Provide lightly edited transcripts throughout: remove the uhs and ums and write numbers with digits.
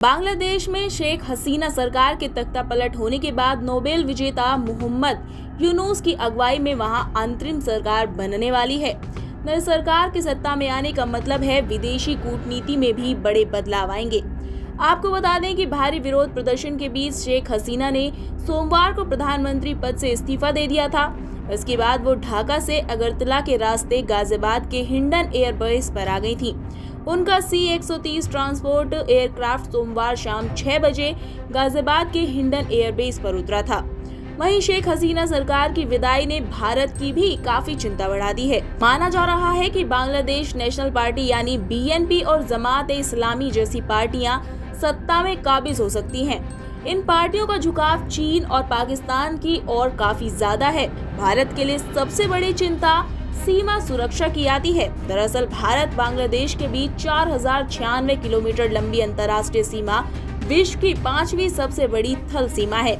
बांग्लादेश में शेख हसीना सरकार के तख्ता पलट होने के बाद नोबेल विजेता मोहम्मद यूनुस की अगुवाई में वहां अंतरिम सरकार बनने वाली है। नई सरकार के सत्ता में आने का मतलब है विदेशी कूटनीति में भी बड़े बदलाव आएंगे। आपको बता दें कि भारी विरोध प्रदर्शन के बीच शेख हसीना ने सोमवार को प्रधानमंत्री पद से इस्तीफा दे दिया था। इसके बाद वो ढाका से अगरतला के रास्ते गाजियाबाद के हिंडन एयरबेस पर आ गई थी। उनका C-130 ट्रांसपोर्ट एयरक्राफ्ट सोमवार शाम 6 बजे गाजियाबाद के हिंडन एयरबेस पर उतरा था। वहीं शेख हसीना सरकार की विदाई ने भारत की भी काफी चिंता बढ़ा दी है। माना जा रहा है कि बांग्लादेश नेशनल पार्टी यानी BNP और जमात इस्लामी जैसी पार्टियां सत्ता में काबिज हो सकती हैं। इन पार्टियों का झुकाव चीन और पाकिस्तान की ओर काफी ज्यादा है। भारत के लिए सबसे बड़ी चिंता सीमा सुरक्षा की आती है। दरअसल भारत बांग्लादेश के बीच 4096 किलोमीटर लंबी अंतर्राष्ट्रीय सीमा विश्व की 5वीं सबसे बड़ी थल सीमा है।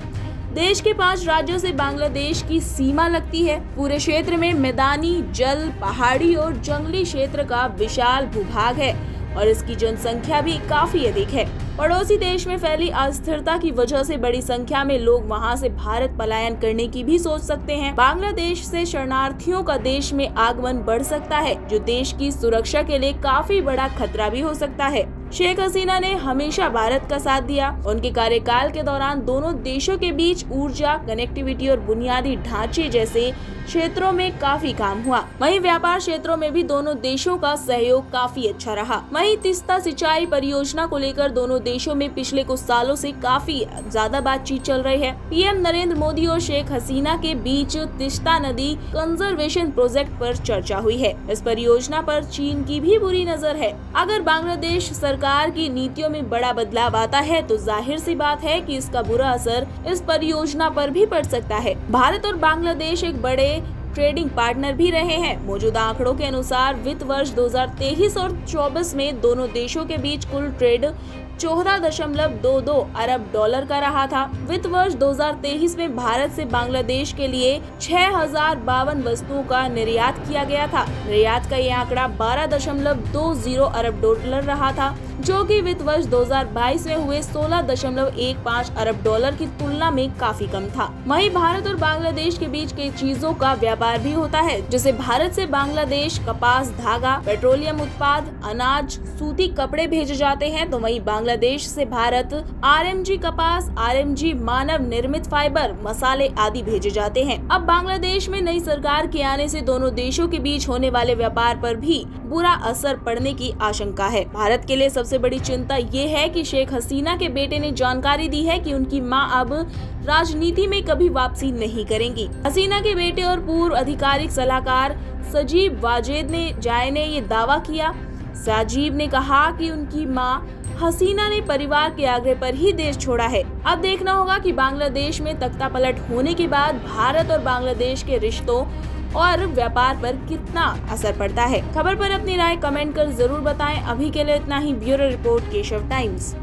देश के 5 राज्यों से बांग्लादेश की सीमा लगती है। पूरे क्षेत्र में मैदानी, जल, पहाड़ी और जंगली क्षेत्र का विशाल भूभाग है और इसकी जनसंख्या भी काफी अधिक है। पड़ोसी देश में फैली अस्थिरता की वजह से बड़ी संख्या में लोग वहां से भारत पलायन करने की भी सोच सकते हैं। बांग्लादेश से शरणार्थियों का देश में आगमन बढ़ सकता है, जो देश की सुरक्षा के लिए काफी बड़ा खतरा भी हो सकता है। शेख हसीना ने हमेशा भारत का साथ दिया। उनके कार्यकाल के दौरान दोनों देशों के बीच ऊर्जा, कनेक्टिविटी और बुनियादी ढांचे जैसे क्षेत्रों में काफी काम हुआ। वहीं व्यापार क्षेत्रों में भी दोनों देशों का सहयोग काफी अच्छा रहा। वहीं तीस्ता सिंचाई परियोजना को लेकर दोनों देशों में पिछले कुछ सालों से काफी ज्यादा बातचीत चल रही है। PM नरेंद्र मोदी और शेख हसीना के बीच तीस्ता नदी कंजर्वेशन प्रोजेक्ट पर चर्चा हुई है। इस परियोजना पर चीन की भी बुरी नजर है। अगर बांग्लादेश सरकार की नीतियों में बड़ा बदलाव आता है तो जाहिर सी बात है कि इसका बुरा असर इस परियोजना पर भी पड़ सकता है। भारत और बांग्लादेश एक बड़े ट्रेडिंग पार्टनर भी रहे हैं। मौजूदा आंकड़ों के अनुसार वित्त वर्ष 2023 और 24 में दोनों देशों के बीच कुल ट्रेड 14.22 अरब डॉलर का रहा था। वित्त वर्ष 2023 में भारत से बांग्लादेश के लिए 6052 वस्तुओं का निर्यात किया गया था। निर्यात का ये आंकड़ा 12.20 अरब डॉलर रहा था, जो कि वित्त वर्ष 2022 में हुए 16.15 अरब डॉलर की तुलना में काफी कम था। वहीं भारत और बांग्लादेश के बीच कई चीजों का व्यापार भी होता है, जैसे भारत से बांग्लादेश कपास, धागा, पेट्रोलियम उत्पाद, अनाज, सूती कपड़े भेजे जाते हैं, तो वहीं बांग्लादेश से भारत RMG कपास, RMG मानव निर्मित फाइबर, मसाले आदि भेजे जाते हैं। अब बांग्लादेश में नई सरकार के आने से दोनों देशों के बीच होने वाले व्यापार पर भी बुरा असर पड़ने की आशंका है। भारत के लिए सबसे बड़ी चिंता ये है कि शेख हसीना के बेटे ने जानकारी दी है कि उनकी मां अब राजनीति में कभी वापसी नहीं करेंगी। हसीना के बेटे और पूर्व आधिकारिक सलाहकार सजीब वाजेद ने ये दावा किया। साजिब ने कहा कि उनकी मां हसीना ने परिवार के आग्रह पर ही देश छोड़ा है। अब देखना होगा कि बांग्लादेश में तख्ता पलट होने के बाद भारत और बांग्लादेश के रिश्तों और व्यापार पर कितना असर पड़ता है। खबर पर अपनी राय कमेंट कर जरूर बताएं। अभी के लिए इतना ही। Bureau report, Keshav times.